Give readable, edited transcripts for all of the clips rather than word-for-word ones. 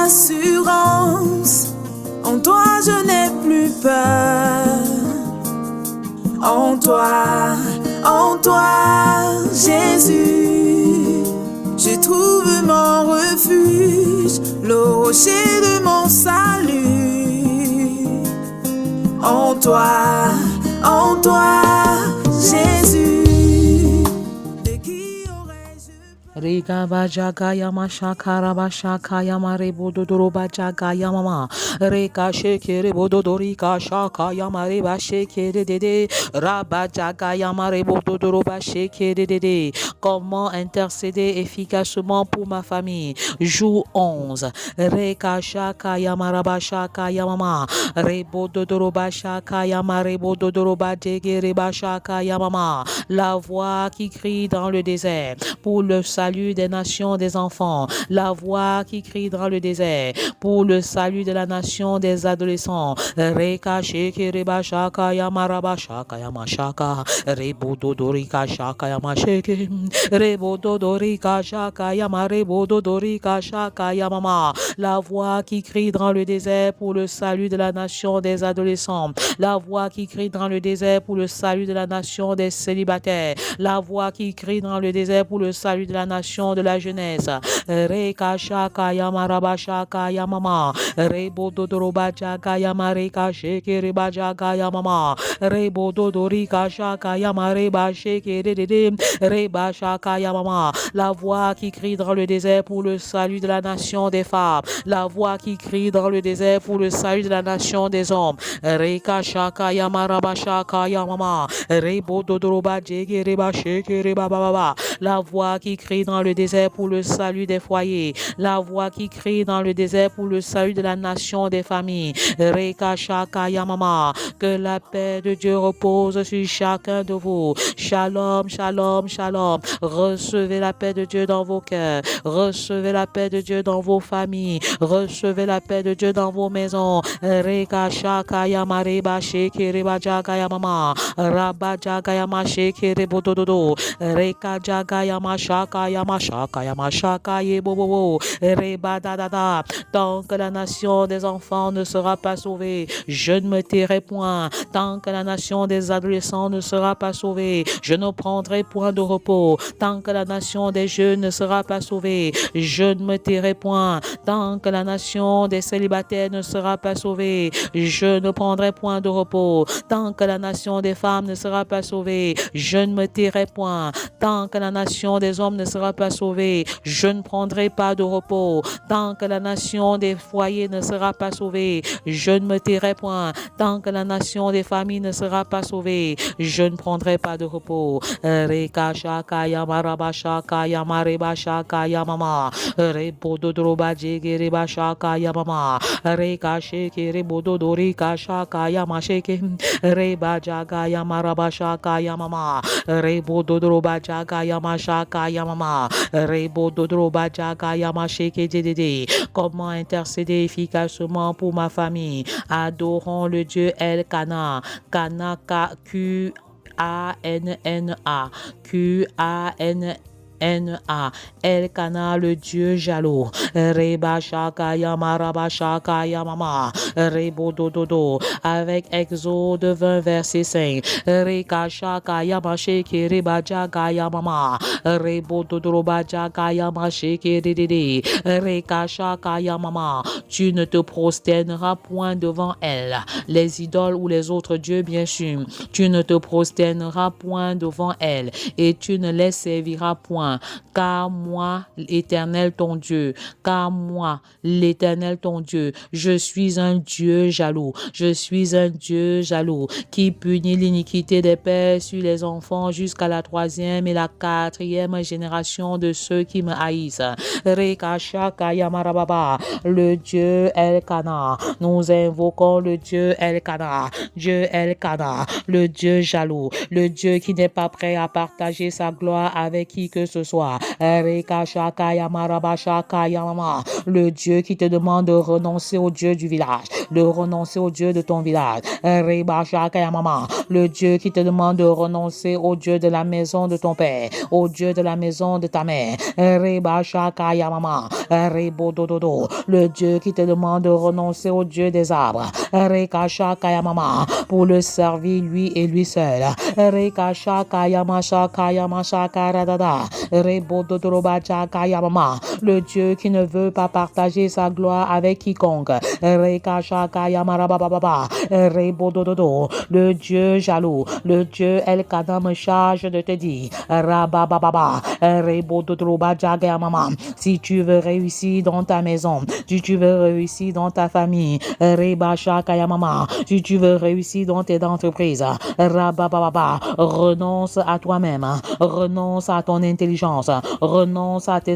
assurance. En toi je n'ai plus peur. En toi, Jésus, je trouve mon refuge, le rocher de mon salut. En toi, Jésus. Riga bajaga yama shakara bashaka yama rebodo doroba jaga yama reka sheke rebodo dorika shaka yama reba sheke de rabajaga yama rebodo doroba sheke de. Comment intercéder efficacement pour ma famille? Jour 11. Reka shaka yama rabashaka yama rebodo doroba shaka yama rebodo doroba jege reba shaka yama. La voix qui crie dans le désert pour le salut des nations des enfants, la voix qui crie dans le désert pour le salut de la nation des adolescents. Reka sheke reba shaka yama raba shaka yama shaka rebodo dorika shaka yama sheke rebodo dorika shaka yama rebodo dorika shaka yama. La voix qui crie dans le désert pour le salut de la nation des adolescents, la voix qui crie dans le désert pour le salut de la nation des célibataires, la voix qui crie dans le désert pour le salut de la nation de la jeunesse. Reka shaka yama raba shaka yama rebodo doroba jaga yama reka sheke reba jaga yama rebodo dorika shaka yama reba sheke de reba shaka yama. La voix qui crie dans le désert pour le salut de la nation des femmes, la voix qui crie dans le désert pour le salut de la nation des hommes. Reka shaka yama raba shaka yama rebodo doroba jege reba sheke reba baba. La voix qui crie dans le désert pour le salut des foyers, la voix qui crie dans le désert pour le salut de la nation des familles. Reka shaka yamama. Que la paix de Dieu repose sur chacun de vous. Shalom, shalom, shalom. Recevez la paix de Dieu dans vos cœurs, recevez la paix de Dieu dans vos familles, recevez la paix de Dieu dans vos maisons. Reka shaka yama reba sheke reba jaga yamama raba jaga yama sheke rebo dododo reka jaga yama shaka yama shaka ye bobo reba da da da. Tant que la nation des enfants ne sera pas sauvée, je ne me tairai point. Tant que la nation des adolescents ne sera pas sauvée, je ne prendrai point de repos. Tant que la nation des jeunes ne sera pas sauvée, je ne me tairai point. Tant que la nation des célibataires ne sera pas sauvée, je ne prendrai point de repos. Tant que la nation des femmes ne sera pas sauvée, je ne me tairai point. Tant que la nation des hommes ne sera pas sauvée, je ne prendrai pas de repos. Tant que la nation des foyers ne sera pas sauvée, je ne me tairai point. Tant que la nation des familles ne sera pas sauvée, je ne prendrai pas de repos. Reka shaka yama raba shaka yama reba shaka yamama rebodo droba jege reba shaka yamama reka sheke rebodo dorika shaka yama sheke reba jaga yama raba shaka yamama rebodo droba jaga yama shaka yamama rebodo droba jaga yama sheke dedede. Comment intercéder efficacement pour ma famille? Adorons le Dieu El Kana, Kanaka Q-A-N-N-A, Q-A-N-N-A, El Kana, le Dieu jaloux. Reba shaka yama raba shaka yamama rebo dododo. Avec Exode 20 verset 5. Reka shaka yama sheke reba jaga yamama rebo dodoroba jaga yama sheke dedede. Reka shaka yamama. Tu ne te prosterneras point devant elle, les idoles ou les autres dieux bien sûr. Tu ne te prosterneras point devant elle et tu ne les serviras point. Car moi, l'Éternel ton Dieu, car moi, l'Éternel ton Dieu, je suis un Dieu jaloux. Je suis un Dieu jaloux qui punit l'iniquité des pères sur les enfants jusqu'à la 3e et la 4e génération de ceux qui me haïssent. Reka shaka yamarababa, le Dieu El Kana. Nous invoquons le Dieu El Kana, Dieu El Kana, le Dieu jaloux, le Dieu qui n'est pas prêt à partager sa gloire avec qui que ce soit. Reka shaka yamaraba shaka yamama, le Dieu qui te demande de renoncer au Dieu du village. de renoncer au Dieu de ton village. Reba Shaka Yamama, le Dieu qui te demande de renoncer au Dieu de la maison de ton père, au Dieu de la maison de ta mère. Reba Shaka Yamama, Rebo Dododo, le Dieu qui te demande de renoncer au Dieu des arbres. Reka Shaka Yamama, pour le servir lui et lui seul. Reka Shaka Yama Shaka Yama Shaka Radada, Rebo Dodoroba Shaka Yamama, le Dieu qui ne veut pas partager sa gloire avec quiconque. Reka Shaka Yama Rabababa, Rebo Dododo, le Dieu jaloux, le Dieu El Kadam me charge de te dire, Rabababa, Rebo Dodoroba Shaka Yamama, si tu veux réussir dans ta maison, si tu veux réussir dans ta famille, Reba Shaka Yamama, si tu veux réussir dans tes entreprises, Rabababa, renonce à toi-même, renonce à ton intelligence, renonce à tes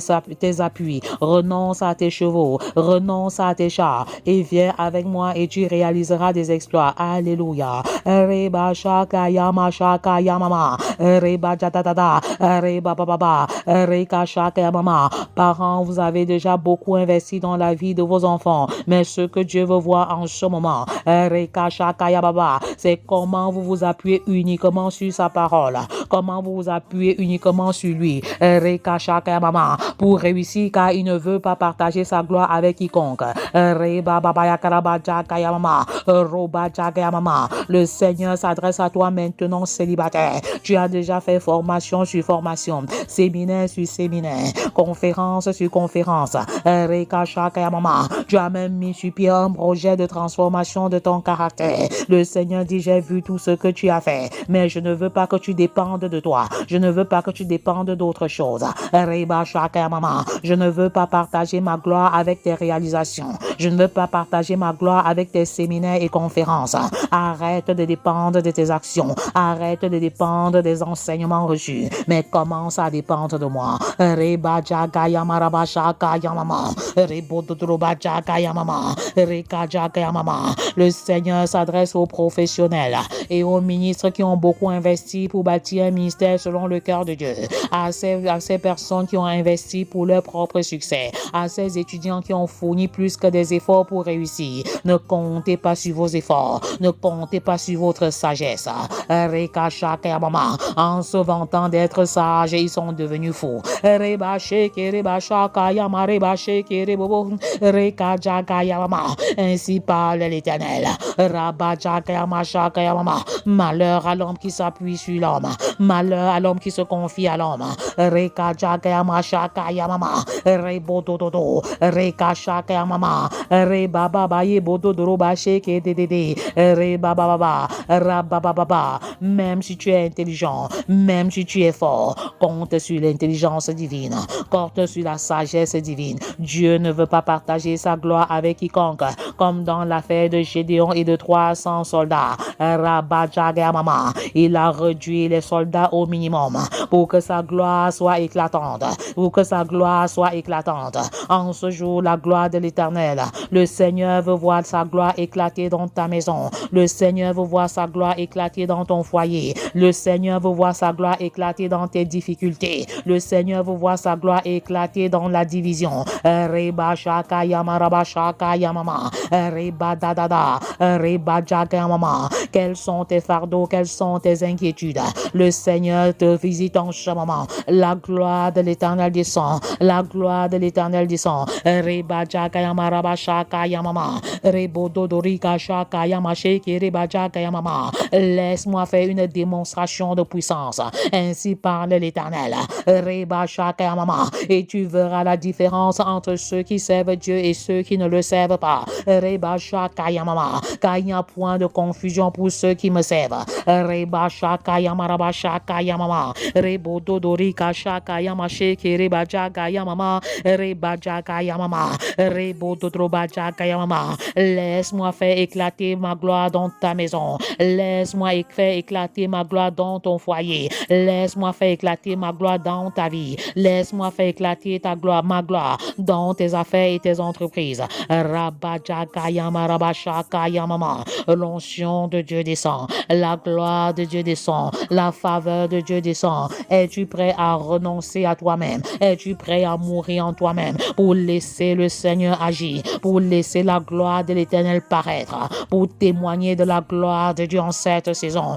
appuis, renonce à tes chevaux, renonce à tes chars et viens avec moi et tu réaliseras des exploits. Alléluia. Reba Shaka Yama Shaka Yamama, Reba Jatata, Reba Baba, Reka Shaka Yamama. Parents, vous avez déjà beaucoup investi dans la vie de vos enfants, mais ce que Dieu veut voir en ce moment, Reka Shaka Yababa, c'est comment vous vous appuyez uniquement sur sa parole, comment vous vous appuyez uniquement sur lui, Reka Shaka Yababa, pour réussir car il ne veut pas partager sa gloire avec quiconque. Reba Baba Yakaraba Jaka Yamama, Roba Jaka Yamama. Le Seigneur s'adresse à toi maintenant célibataire. Tu as déjà fait formation sur formation, séminaire sur séminaire, conférence sur conférence. Reka Shaka Yamama. Tu as même mis sur pied un projet de transformation de ton caractère. Le Seigneur dit, j'ai vu tout ce que tu as fait, mais je ne veux pas que tu dépendes de toi. Je ne veux pas que tu dépendes d'autre chose. Reba Shaka Yamama. Je ne veux pas partager ma gloire avec tes réalisations. Je ne veux pas partager ma gloire avec tes séminaires et conférences. Arrête de dépendre de tes actions. Arrête de dépendre des enseignements reçus. Mais commence à dépendre de moi. Reba Jaka Yamaraba Shaka Yamama. Rebo Dodroba Jaka Yamama. Reka Jaka Yamama. Le Seigneur s'adresse aux professionnels et aux ministres qui ont beaucoup investi pour bâtir un ministère selon le cœur de Dieu. À ces personnes qui ont investi pour leur propre succès. À ces étudiants qui ont fourni plus que des efforts pour réussir. Ne comptez pas sur vos efforts. Ne comptez pas sur votre sagesse. Reka Shaka Yamama. En se vantant d'être sages, ils sont devenus fous. Reba Sheke Reba Shaka Yama Reba Sheke Rebobo Reka Jaka Yamama. Ainsi parle l'Éternel. Rabba Jaka Yama Shaka Yamama. Malheur à l'homme qui s'appuie sur l'homme. Malheur à l'homme qui se confie à l'homme. Reka Jaka Yama Shaka Yamama. Rebo Dododo. Reka Shaka Yamama. Reba Baba Yebodo Doroba Sheke Dedede. Reba Baba. Rabba Baba. Même si tu es intelligent, même si tu es fort, compte sur l'intelligence divine, compte sur la sagesse divine. Dieu ne veut pas partager sa gloire avec quiconque, comme dans l'affaire de Gédéon et de 300 soldats. Rabba Jaka Mama, il a réduit les soldats au minimum pour que sa gloire soit éclatante, pour que sa gloire soit éclatante. En ce jour, la gloire de l'Éternel, le Seigneur veut voir sa gloire éclater dans ta maison. Le Seigneur veut voir sa gloire éclater dans ton foyer. Le Seigneur veut voir sa gloire éclater dans tes difficultés. Le Seigneur veut voir sa gloire éclater dans la division. Reba Shaka Yamaraba Shaka Yamama. Reba Dadada. Reba Jaka Yamama. Quels sont tes fardeaux? Quelles sont tes inquiétudes? Le Seigneur te visite en ce moment. La gloire de l'Éternel descend. La gloire de l'Éternel descend. Reba Jaka Yamaraba Shaka Yamama. Rebo Dodorika Shaka Yamasheke Reba Jaka Yamama. Laisse-moi faire une démonstration de puissance. Ainsi parle l'Éternel. Reba Shaka Yamama. Et tu verras la différence entre ceux qui servent Dieu et ceux qui ne le servent pas. Reba Shaka Yamama. Car il n'y a point de confusion pour ceux qui me servent. Reba Shaka Yamaraba Shaka Yamama. Rebo Dodorika Shaka Yamasheke Reba Jaka Yamama. Reba Jaka Yamama. Rebo Dodroba Jaka Yamama. Laisse-moi faire éclater ma gloire dans ta maison. Laisse-moi faire éclater ma gloire dans ton foyer. Laisse-moi faire éclater ma gloire dans ta vie. Laisse-moi faire éclater ta gloire, ma gloire dans tes affaires et tes entreprises. Rabba Jaka Shakaya Maraba Shakaya Mama. L'onction de Dieu descend, la gloire de Dieu descend, la faveur de Dieu descend. Es-tu prêt à renoncer à toi-même? Es-tu prêt à mourir en toi-même pour laisser le Seigneur agir, pour laisser la gloire de l'Éternel paraître, pour témoigner de la gloire de Dieu en cette saison?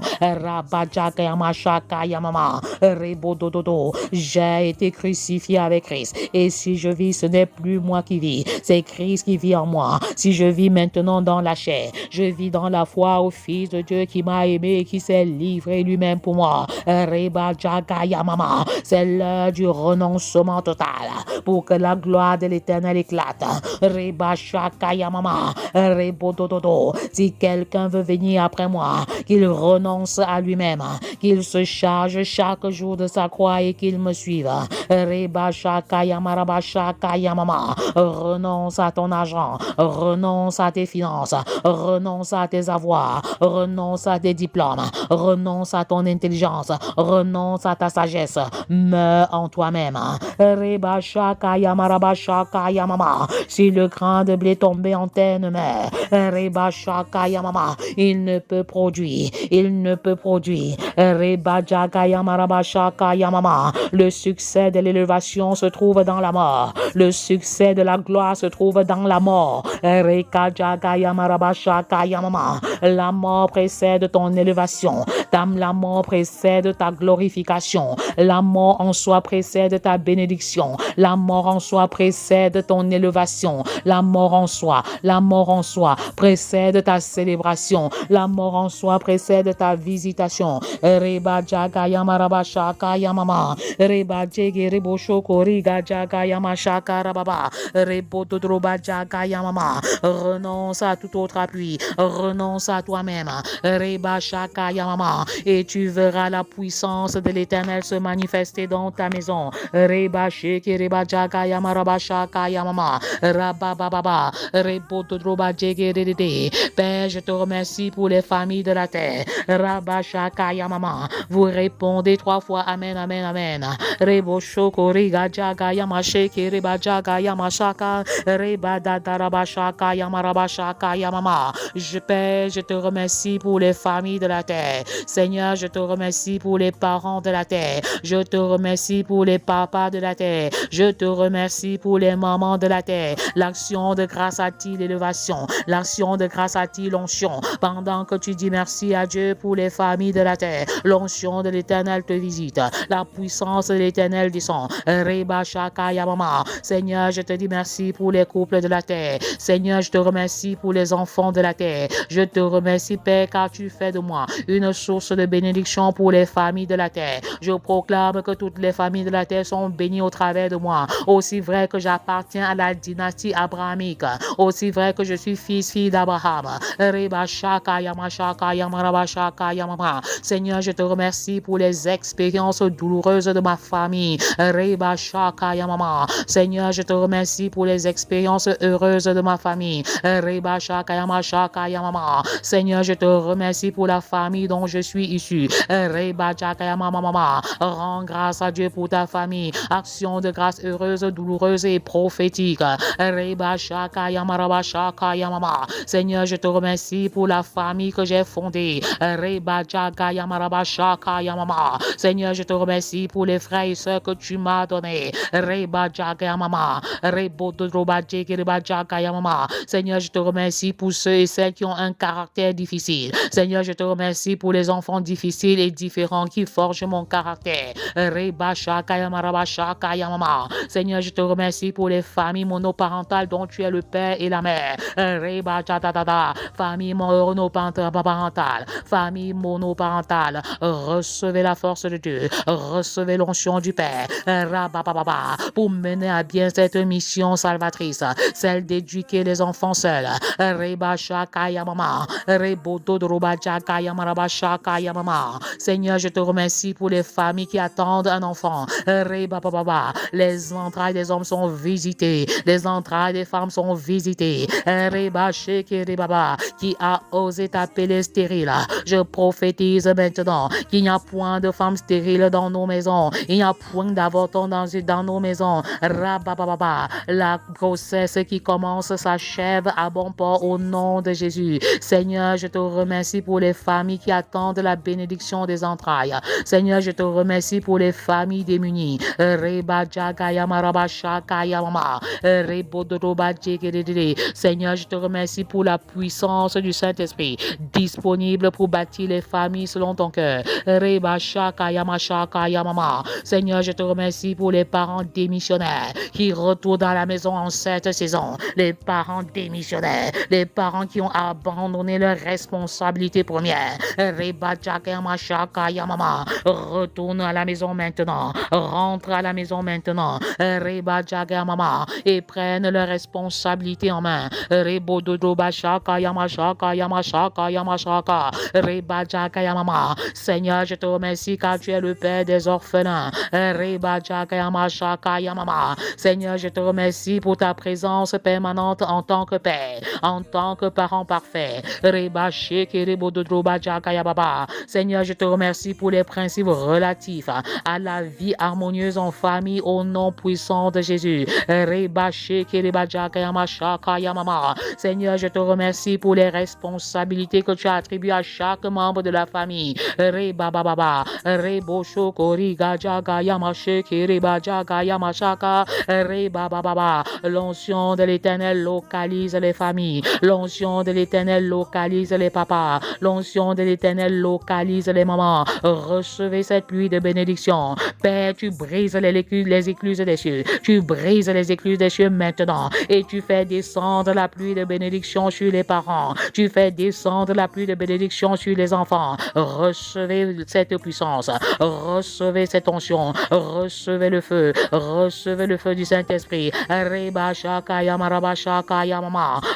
J'ai été crucifié avec Christ, et si je vis, ce n'est plus moi qui vis, c'est Christ qui vit en moi. Si je vis maintenant dans la chair, je vis dans la foi au Fils de Dieu qui m'a aimé et qui s'est livré lui-même pour moi. C'est l'heure du renoncement total pour que la gloire de l'Éternel éclate. Si quelqu'un veut venir après moi, qu'il renonce à lui-même, qu'il se charge chaque jour de sa croix et qu'il me suive. Renonce à ton argent, renonce à tes finances, renonce à tes avoirs, renonce à tes diplômes, renonce à ton intelligence, renonce à ta sagesse, meurs en toi-même. Si le grain de blé tombé en terre ne meurt, il ne peut produire, il ne peut produire. Le succès de l'élévation se trouve dans la mort, le succès de la gloire se trouve dans la mort. La mort précède ton élévation, la mort précède ta glorification, la mort en soi précède ta bénédiction, la mort en soi précède ton élévation, la mort en soi précède ta célébration, la mort en soi précède ta visitation. Reba Jagaya Marabasha Kayamama, Reba Jege Rebo Shokoriga Jagaya Mashaka Rababa, Rebo Dodroba Jagayamama. Renonce à tout autre appui, renonce à toi-même, Reba Shakayamama, et tu verras la puissance de l'Éternel se manifester dans ta maison. Reba Sheke Reba Jagaya Marabasha Kayamama, Rabababa, Rebo Dodroba Jege Rede. Père, je te remercie pour les familles de la terre. Rabashakaya Mama, vous répondez 3 fois Amen, Amen, Amen. Rebo Shoko Riga Jaga Yamasheke Reba Jaga Yamashaka Reba Dadarabashaka Yamarabashaka Yamama. Père, je te remercie pour les familles de la terre. Seigneur, je te remercie pour les parents de la terre. Je te remercie pour les papas de la terre. Je te remercie pour les mamans de la terre. L'action de grâce a-t-il l'élévation? L'action de grâce a-t-il l'onction? Pendant que tu dis merci à Dieu pour les familles de la terre, l'onction de l'Éternel te visite, la puissance de l'Éternel descend. Reba Shaka Yamama. Seigneur, je te dis merci pour les couples de la terre. Seigneur, je te remercie pour les enfants de la terre. Je te remercie, Père, car tu fais de moi une source de bénédiction pour les familles de la terre. Je proclame que toutes les familles de la terre sont bénies au travers de moi. Aussi vrai que j'appartiens à la dynastie abrahamique, aussi vrai que je suis fille d'Abraham. Reba Shaka Yamashaka Yamarabashaka Yamama. Seigneur, je te remercie pour les expériences douloureuses de ma famille. Reba Shaka Yamama. Seigneur, je te remercie pour les expériences heureuses de ma famille. Reba Shaka Yamashaka Yamama. Seigneur, je te remercie pour la famille dont je suis issu. Reba Shaka Yamama. Rends grâce à Dieu pour ta famille. Action de grâce heureuse, douloureuse et prophétique. Reba Shaka Yamarabashaka Yamama. Seigneur, je te remercie pour la famille que j'ai fondée. Reba Jaga Yamarabashaka Yamama. Seigneur, je te remercie pour les frères et sœurs que tu m'as donnés. Reba Jaga Yamama. Rebo Dodroba Jekireba Jaga Yamama. Seigneur, je te remercie pour ceux et celles qui ont un caractère difficile. Seigneur, je te remercie pour les enfants difficiles et différents qui forgent mon caractère. Reba Shaka Yamarabashaka Yamama. Seigneur, je te remercie pour les familles monoparentales dont tu es le père et la mère. Reba Jadadada. Famille monoparentale. Famille monoparentale. Recevez la force de Dieu. Recevez l'onction du Père. Rabababa. Pour mener à bien cette mission salvatrice. Celle d'éduquer les enfants seuls. Reba Shaka Yamama. Rebo Dodroba Jaka Yamarabashaka shaka yamama. Seigneur, je te remercie pour les familles qui attendent un enfant. Rebababa. Les entrailles des hommes sont visitées. Les entrailles des femmes sont visitées. Reba sheke rebaba. Qui a osé t'appeler stérile. Je prophétise maintenant qu'il n'y a point de femmes stériles dans nos maisons. Il n'y a point d'avortement dans nos maisons. Rabababa. La grossesse qui commence s'achève à bon port au nom de Jésus. Seigneur, je te remercie pour les familles qui attendent la bénédiction des entrailles. Seigneur, je te remercie pour les familles démunies. Seigneur, je te remercie pour la puissance du Saint-Esprit disponible pour bâtir les familles selon ton cœur. Seigneur, je te remercie pour les parents démissionnaires qui retournent dans la maison en cette saison. Les parents démissionnaires, les parents qui ont abandonné leurs responsabilités premières. Retourne à la maison maintenant. Rentre à la maison maintenant. Et prennent leurs responsabilités en main. Seigneur, je te remercie car tu es le Père des orphelins. Seigneur, je te remercie pour ta présence permanente en tant que Père, en tant que parent parfait. Seigneur, je te remercie pour les principes relatifs à la vie harmonieuse en famille au nom puissant de Jésus. Seigneur, je te remercie pour les responsabilités que tu as attribuées à chaque membre de la famille. L'onction de l'Éternel localise les familles. L'onction de l'Éternel localise les papas. L'onction de l'Éternel localise les mamans. Recevez cette pluie de bénédiction. Père, tu brises les écluses des cieux. Tu brises les écluses des cieux maintenant. Et tu fais descendre la pluie de bénédiction sur les parents. Tu fais descendre la pluie de bénédiction sur les enfants. Recevez cette puissance. Recevez cette onction. Recevez le feu. Recevez le feu du Saint-Esprit.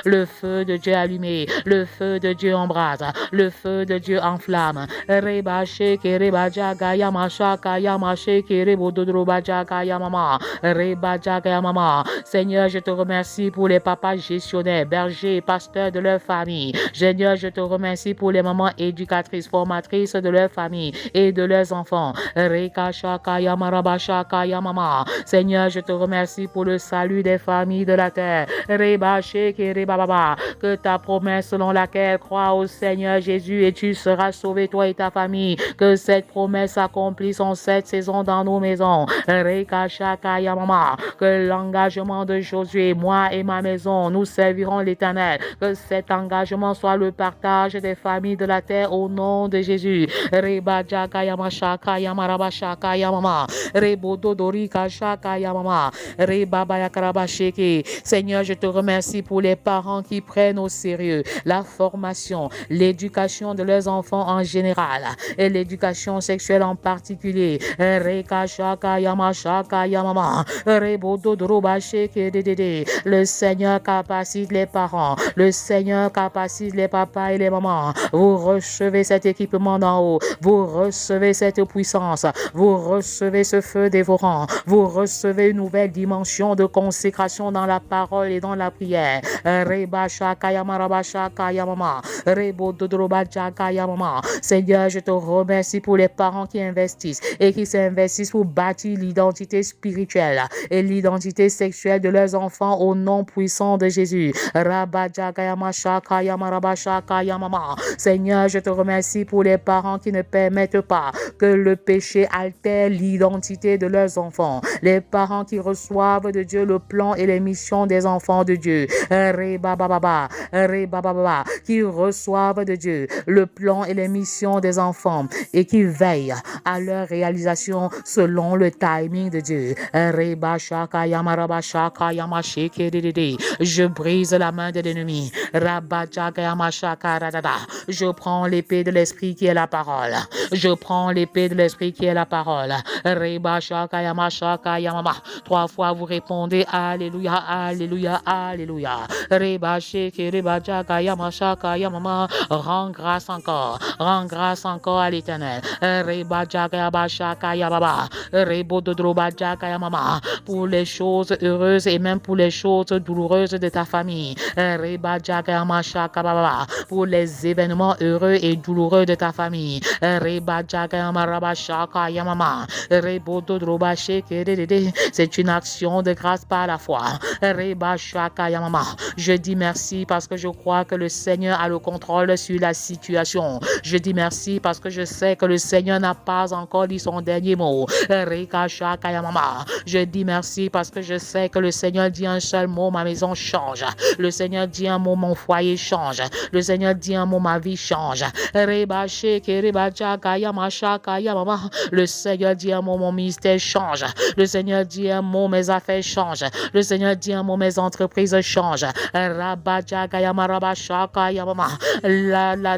Le feu de Dieu allumé. Le feu de Dieu embrase. Le feu de Dieu enflamme. Seigneur, je te remercie pour les papas gestionnaires, bergers, pasteurs de leur famille. Seigneur, je te remercie pour les mamans éducatrices, formatrices de leur famille et de leurs enfants. Seigneur, je te remercie pour le salut des familles de la terre. Que ta promesse selon laquelle crois au Seigneur Jésus et tu seras sauvé, toi et ta famille. Que cette promesse s'accomplisse en cette saison dans nos maisons. Que l'engagement de Josué, moi et ma maison, nous servirons l'Éternel. Que cet engagement soit le partage des familles de la terre au nom de Jésus. Seigneur, je te remercie pour les parents qui prennent au sérieux la formation, l'éducation de leurs enfants en général et l'éducation sexuelle en particulier. Le Seigneur capacite les parents. Le Seigneur capacite les papas et les mamans. Vous recevez cet équipement d'en haut. Vous recevez cette puissance. Vous recevez ce feu dévorant. Vous recevez une nouvelle dimension de consécration dans la parole et dans la prière. Seigneur, je te remercie pour les parents qui investissent et qui s'investissent pour bâtir l'identité spirituelle et l'identité sexuelle de leurs enfants au nom puissant de Jésus. Seigneur, je te remercie pour les parents qui ne permettent pas que le péché altère l'identité de leurs enfants. Les parents qui reçoivent de Dieu le plan et les missions des enfants de Dieu. Qui reçoivent de Dieu le plan et les missions des enfants et qui veillent à leur réalisation selon le timing de Dieu. Je brise la main de l'ennemi. Je prends l'épée de l'esprit qui est la parole. Je prends l'épée de l'esprit qui est la parole. 3 fois vous répondez Alléluia, Alléluia, Alléluia. Rends grâce encore. Rends grâce encore à l'Éternel. Reba Jagaba Shakaya Baba. Rebo Dodroba Jagaya Mama. Pour les choses heureuses et même pour les choses douloureuses de ta famille. Reba Jagaya Mashaka Baba. Pour les événements heureux et douloureux de ta famille. Reba Jagaya Maraba Shakaya Mama. Rebo Dodroba Shekere. C'est une action de grâce par la foi. Reba Shakaya Mama. Je dis merci parce que je crois que le Seigneur a le contrôle sur la situation. Je dis merci parce que je sais que le Seigneur n'a pas encore dit son dernier mot. Reka Shakaya Mama. Je dis merci parce que je sais que le Seigneur dit un seul mot, ma maison change. Le Seigneur dit un mot, mon foyer change. Le Seigneur dit un mot, ma vie change. Reba Sheke Reba Shakaya Mashakaya Mama. Le Seigneur dit un mot, mon ministère change. Le Seigneur dit un mot, mes affaires changent. Le Seigneur dit un mot, mes entreprises changent.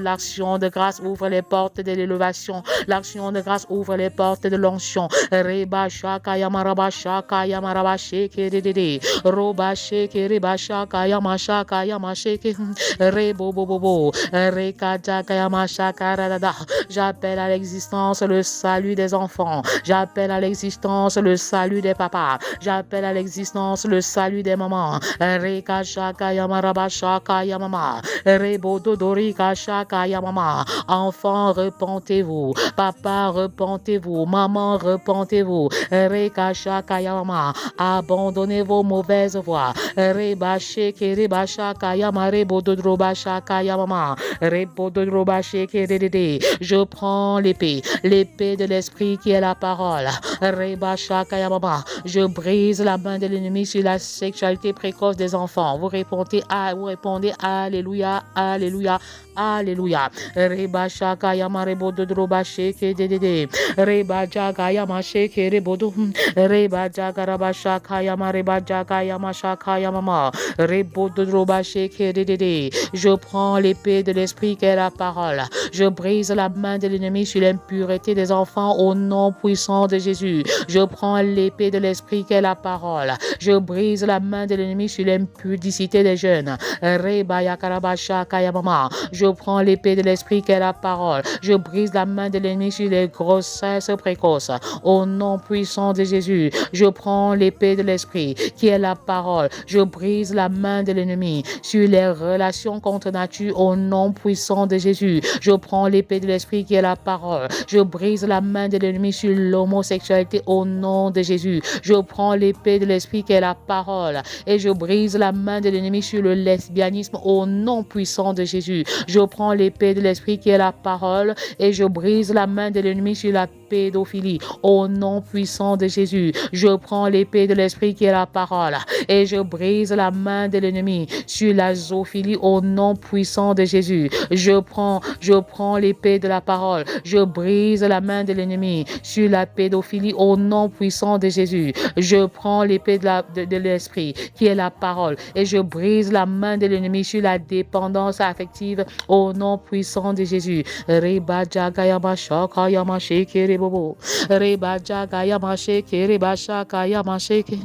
L'action de grâce ouvre les portes de l'élévation. L'action de grâce ouvre les portes de l'onction. Reba Shakaya Maraba Shakaya Maraba Sheke Dede. Roba Sheke Reba Shakaya Mashakaya Masheke. Rebo Bobo. Reka Jakaya Mashakarada. J'appelle à l'existence le salut des enfants. J'appelle à l'existence le salut des papas. J'appelle à l'existence le salut des mamans. Reka Shakaya Maraba Shakaya Mama. Rebo Dodorika Shakaya Mama. Enfants, repentez-vous. Papa, repentez-vous. Maman, repentez-vous. Reka Shakaya Mama. Abandonnez vos mauvaises voies. Reba Sheke Reba Shakaya Marebo Dodroba Shakaya Mama. Rebo Dodroba Sheke Dede. Je prends l'épée de l'esprit qui est la parole. Reba Shakaya Mama. Je brise la main de l'ennemi sur la sexualité précoce des enfants. Vous répondez Alléluia, Alléluia, Alléluia. Reba Shakaya Marebo Dodroba Sheke Dede. Reba Jagaya Masheke Rebodo. Reba Jagaraba Shakaya Mareba Jagaya Mashakaya Mama. Rebo Dodroba Sheke Dede. Je prends l'épée de l'esprit qui est la parole. Je brise la main de l'ennemi sur l'impureté des enfants au nom puissant de Jésus. Je prends l'épée de l'esprit qui est la parole. Je brise la main de l'ennemi sur l'impudicité des jeunes. Reba Yakaraba Shakaya Mama. Je prends l'épée de l'esprit qui est la parole. Je brise la main de l'ennemi sur les grossesses précoces. Au nom puissant de Jésus, je prends l'épée de l'esprit qui est la parole. Je brise la main de l'ennemi sur les relations contre nature. Au nom puissant de Jésus, je prends l'épée de l'esprit qui est la parole. Je brise la main de l'ennemi sur l'homosexualité. Au nom de Jésus, je prends l'épée de l'esprit qui est la parole. Et je brise la main de l'ennemi sur le lesbianisme. Au nom puissant de Jésus, je prends l'épée de l'esprit qui est la parole et je brise la main de l'ennemi sur la pédophilie. Au nom puissant de Jésus, je prends l'épée de l'esprit qui est la parole et je brise la main de l'ennemi sur la zoophilie. Au nom puissant de Jésus, je prends l'épée de la parole. Je brise la main de l'ennemi sur la pédophilie. Au nom puissant de Jésus, je prends l'épée de l'esprit qui est la parole et je brise la main de l'ennemi sur la dépendance affective. Au nom puissant de Jésus. Reba Jagayama Shakayama Shekere Bobo. Reba Jagayama Shekere Bashakayama Sheke.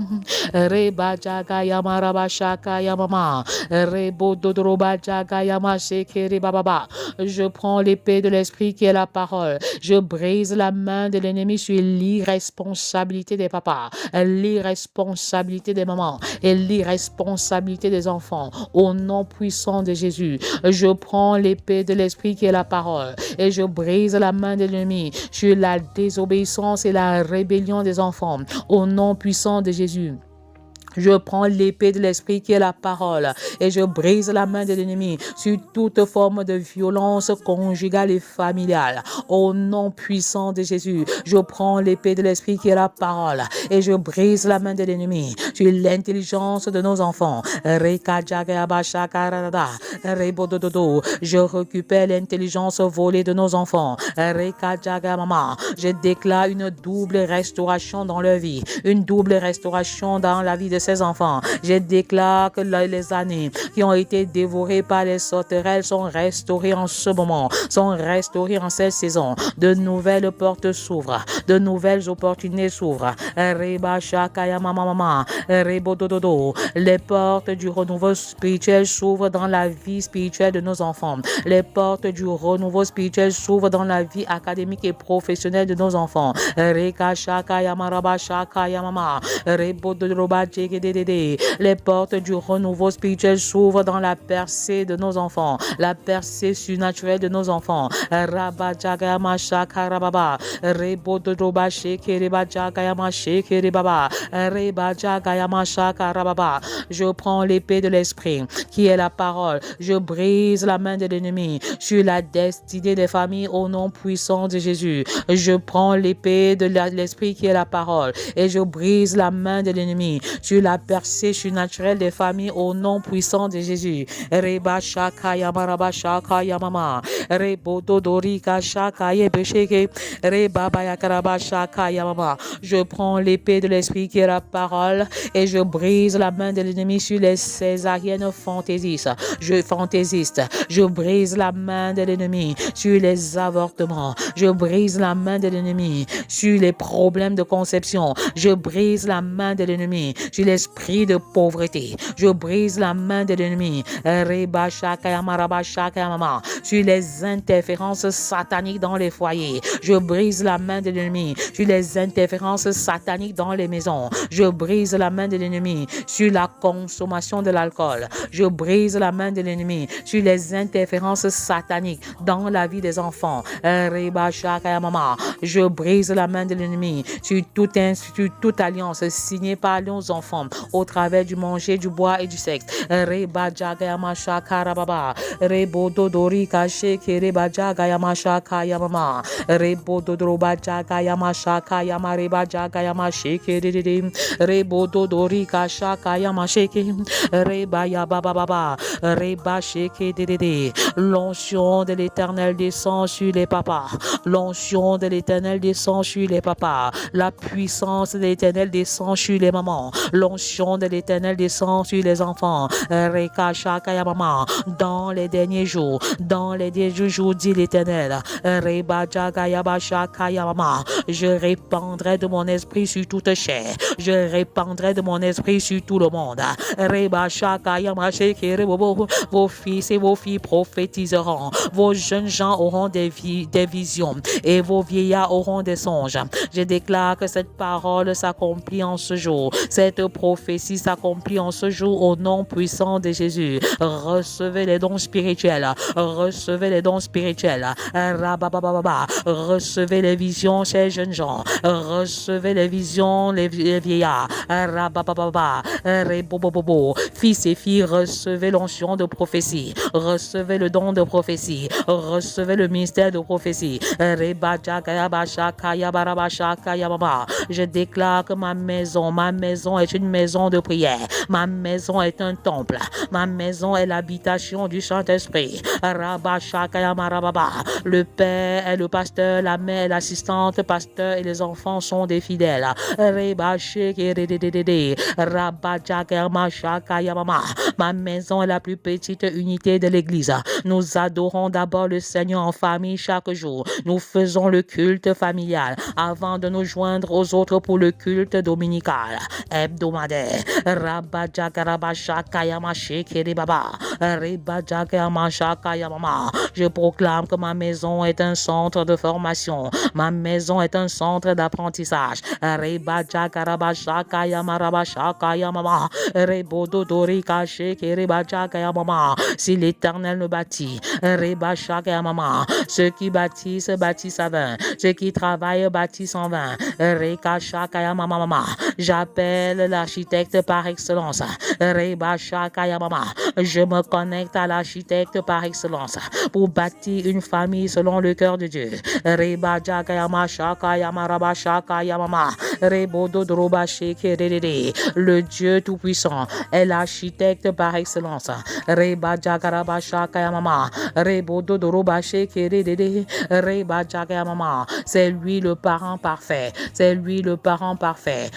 Reba Jagayama Rabashakayama. Rebo Dodroba Jagayama Shekere Baba. Je prends l'épée de l'esprit qui est la parole. Je brise la main de l'ennemi sur l'irresponsabilité des papas, l'irresponsabilité des mamans et l'irresponsabilité des enfants. Au nom puissant de Jésus, je prends l'épée de l'esprit qui est la parole et je brise la main de l'ennemi sur la désobéissance et la rébellion des enfants. Au nom puissant de Jésus, je prends l'épée de l'esprit qui est la parole et je brise la main de l'ennemi sur toute forme de violence conjugale et familiale. Au nom puissant de Jésus, je prends l'épée de l'esprit qui est la parole et je brise la main de l'ennemi sur l'intelligence de nos enfants. Je récupère l'intelligence volée de nos enfants. Je déclare une double restauration dans leur vie, une double restauration dans la vie de ces ces enfants. Je déclare que les années qui ont été dévorées par les sauterelles sont restaurées en ce moment, sont restaurées en cette saison. De nouvelles portes s'ouvrent, de nouvelles opportunités s'ouvrent. Reba Shakaya Mama, Rebo Dododo. Les portes du renouveau spirituel s'ouvrent dans la vie spirituelle de nos enfants. Les portes du renouveau spirituel s'ouvrent dans la vie académique et professionnelle de nos enfants. Reka Shakaya Maraba Shakaya Mama, Rebo Dodroba Djegedede. Les portes du renouveau spirituel s'ouvrent dans la percée de nos enfants, la percée surnaturelle de nos enfants. Rabba Jagayama Shakarababa, Rebo Dodroba Shekereba Jagayama Shekerebaba, Reba Jagayama Shakarababa. Je prends l'épée de l'esprit qui est la parole. Je brise la main de l'ennemi sur la destinée des familles au nom puissant de Jésus. Je prends l'épée de l'esprit qui est la parole et je brise la main de l'ennemi sur la percée surnaturelle des familles au nom puissant de Jésus. Reba Shakaya Maraba Shakaya Mama, Rebo Dodorika Shakaya Besheke, Reba Bayakaraba Shakaya Mama. Je prends l'épée de l'esprit qui est la parole et je brise la main de l'ennemi sur les césariennes fantaisistes. Je brise la main de l'ennemi sur les avortements. Je brise la main de l'ennemi sur les problèmes de conception. Je brise la main de l'ennemi sur l'esprit de pauvreté. Je brise la main de l'ennemi Reba Shakaya Maraba Shakaya Mama sur les interférences sataniques dans les foyers. Je brise la main de l'ennemi sur les interférences sataniques dans les maisons. Je brise la main de l'ennemi sur la consommation de l'alcool. Je brise la main de l'ennemi sur les interférences sataniques dans la vie des enfants. Reba Shakaya Mama. Je brise la main de l'ennemi sur toute alliance signée par nos enfants au travers du manger, du bois et du sexe. Reba Jagayama Shakarababa. Rebo Dodori Kasheke Reba Jagayama Shakaya Mama. Rebo Dodroba Jagayama Shakayama Reba Jagayama Sheke Rebo Dodori Kashakayama Sheke Reba Yababa Baba. Reba Sheke Dede. L'onction de l'Éternel descend sur les papas. L'onction de l'Éternel descend sur les papas. La puissance de l'Éternel descend sur les mamans. L'onction de l'Éternel descend sur les enfants. Reka Shakaya Mama. Dans les derniers jours, dit l'Éternel. Reba Jagayaba Shakaya Mama. Je répandrai de mon esprit sur toute chair. Je répandrai de mon esprit sur tout le monde. Reba Shakaya Mama Shekere Bobo. Vos fils et vos filles prophétiseront. Vos jeunes gens auront des visions et vos vieillards auront des songes. Je déclare que cette parole s'accomplit en ce jour. Cette prophétie s'accomplit en ce jour au nom puissant de Jésus. Recevez les dons spirituels. Recevez les dons spirituels. Rabababa. Recevez les visions chez les jeunes gens. Recevez les visions les vieillards. Rabababa. Rebobobobo. Fils et filles, recevez l'onction de prophétie. Recevez le don de prophétie. Recevez le ministère de prophétie. Je déclare que ma maison est une maison de prière. Ma maison est un temple. Ma maison est l'habitation du Saint-Esprit. Le père est le pasteur, la mère est l'assistante pasteur et les enfants sont des fidèles. Ma maison est la plus petite unité de l'église. Nous adorons d'abord le Seigneur en famille chaque jour. Nous faisons le culte familial avant de nous joindre aux autres pour le culte dominical, hebdomadaire. Je proclame que ma maison est un centre de formation. Ma maison est un centre d'apprentissage. Si l'Éternel me bâtit, ceux qui bâtissent, bâtissent à 20. Ceux qui travaillent, bâtissent en vain. J'appelle l'architecte par excellence. Je me connecte à l'architecte par excellence pour bâtir une famille selon le cœur de Dieu. Le Dieu Tout-Puissant est l'architecte par excellence. C'est lui le parent parfait. C'est lui le parent parfait.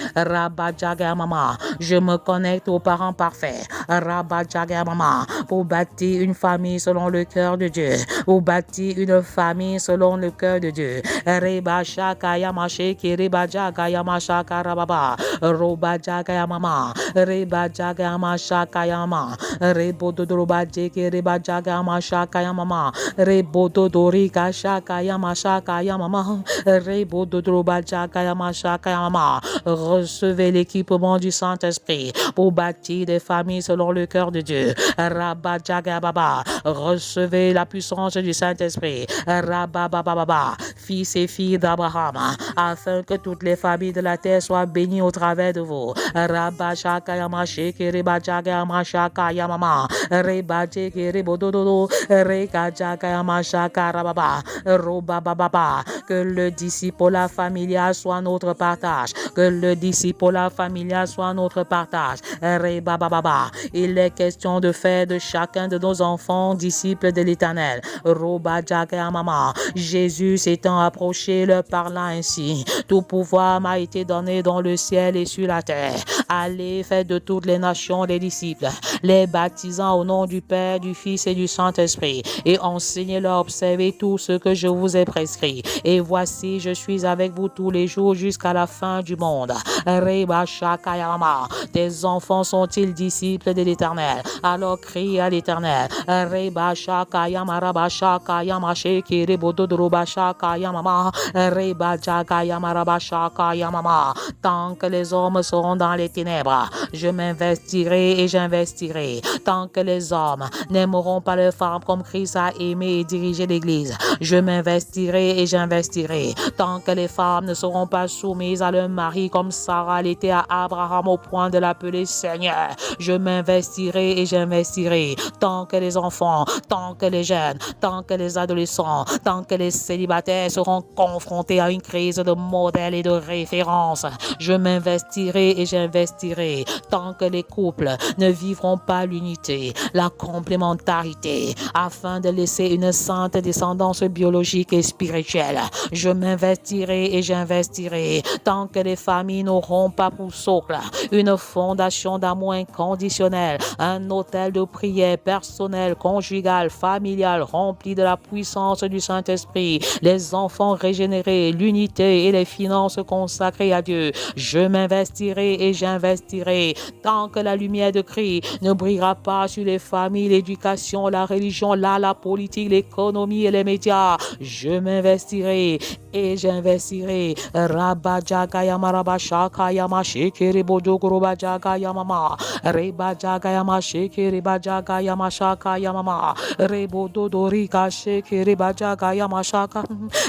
Mama. Je me connecte aux parents parfaits. Rabba Jaga Mama. Pour bâtir une famille selon le cœur de Dieu. Pour bâtir une famille selon le cœur de Dieu. Reba Shaka Yamashe Kiriba Jaga Yamashaka Rababa. Roba Jaga Yamama. Reba Jaga Yamashaka Yama. Rebo Dodroba Jeke Reba Jaga Yamashaka Yamama. Rebo Dodorika Shaka Yamashaka Yamama. Rebo Dodroba Jaga Yamashaka Yamama. Recevez l'équipement du Saint-Esprit pour bâtir des familles selon le cœur de Dieu. Rabba Jaga Baba. Recevez la puissance du Saint-Esprit. Rabba Baba Baba. Fils et filles d'Abraham, afin que toutes les familles de la terre soient bénies au travers de vous. Rabba Shaka Yamashi Kiriba Jaga Yamashaka Yamama. Reba Jeke Rebo Dododo. Reka Jaga Yamashaka Rababa. Roba Baba. Que le disciple familial soit notre partage. Que le disciple familial soit notre partage. Reba Baba. Il est question de faire de chacun de nos enfants disciples de l'Éternel. Roba Jaga Mama. Jésus s'étant approché, leur parlant ainsi. Tout pouvoir m'a été donné dans le ciel et sur la terre. Allez, faites de toutes les nations des disciples, les baptisant au nom du Père, du Fils et du Saint-Esprit, et enseignez-leur à observer tout ce que je vous ai prescrit. Et voici, je suis avec vous tous les jours jusqu'à la fin du monde. Reba Shaka Yama. Tes enfants sont-ils disciples de l'Éternel? Alors crie à l'Éternel. Reba Shaka Yama Raba Shaka Yama Sheki Rebo Dodroba Shaka Yamama. Reba Jaga Yama Raba Shaka Yamama. Tant que les hommes seront dans les ténèbres, je m'investirai et j'investirai. Tant que les hommes n'aimeront pas leurs femmes comme Christ a aimé et dirigé l'Église, je m'investirai et j'investirai. Tant que les femmes ne seront pas soumises à leur mari comme Sarah l'était à Abraham au point de l'appeler Seigneur, je m'investirai et j'investirai. Tant que les enfants, tant que les jeunes, tant que les adolescents, tant que les célibataires seront confrontés à une crise de modèles et de références, je m'investirai et j'investirai. Tant que les couples ne vivront pas l'unité, la complémentarité, afin de laisser une sainte descendance biologique et spirituelle, je m'investirai et j'investirai. Tant que les familles n'auront pas pour socle une fondation d'amour inconditionnel, un autel de prière personnel, conjugal, familial, rempli de la puissance du Saint-Esprit, les enfants régénérés, l'unité et les finances consacrées à Dieu, je m'investirai et j'investirai. Tant que la lumière de Christ ne brillera pas sur les familles, l'éducation, la religion, la politique, l'économie et les médias, je m'investirai et j'investirai. Rabba Jaga Yama Rabba Shaka Yama Shekere Bodogoroba Jaga Yamama. Reba Jaga Yama Shekere Bajaga Yama Shaka Yamama. Rebo Dodorika Shekere Bajaga Yama Shaka.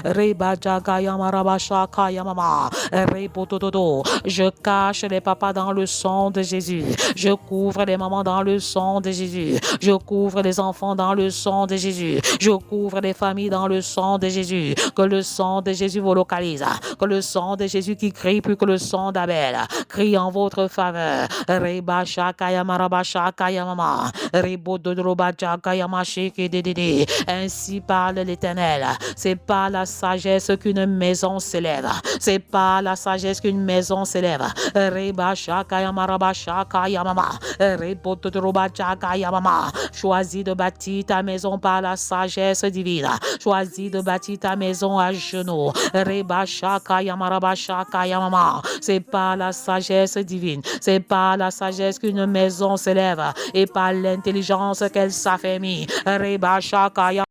Reba Jaga Yama Rabba Shaka Yamama. Rebo Dododo. Je cache les papas dans le sang de Jésus. Je couvre les mamans dans le sang de Jésus. Je couvre les enfants dans le sang de Jésus. Je couvre les familles dans le sang de Jésus. Que le sang de Jésus vous localise. Que le sang de Jésus qui crie plus que le sang d'Abel crie en votre faveur. Reba Shaka Yama Rabba Shaka Yamama. Rebo Dodroba Jaka Yama Sheke Dedede. Ainsi parle l'Éternel. C'est pas la sagesse qu'une maison s'élève. C'est pas la sagesse qu'une maison s'élève. Reba Shaka Yama Rabba Shaka Yamama. Rebo Dodroba Jaka Yamama. Choisis de bâtir ta maison par la sagesse divine. Choisis de bâtir ta maison à genoux. Reba Shaka Yama Rabba Shaka Yamama. C'est pas la sagesse divine. C'est pas la sagesse qu'une maison s'élève et par l'intelligence qu'elle s'affermit. Reba Shaka Yama.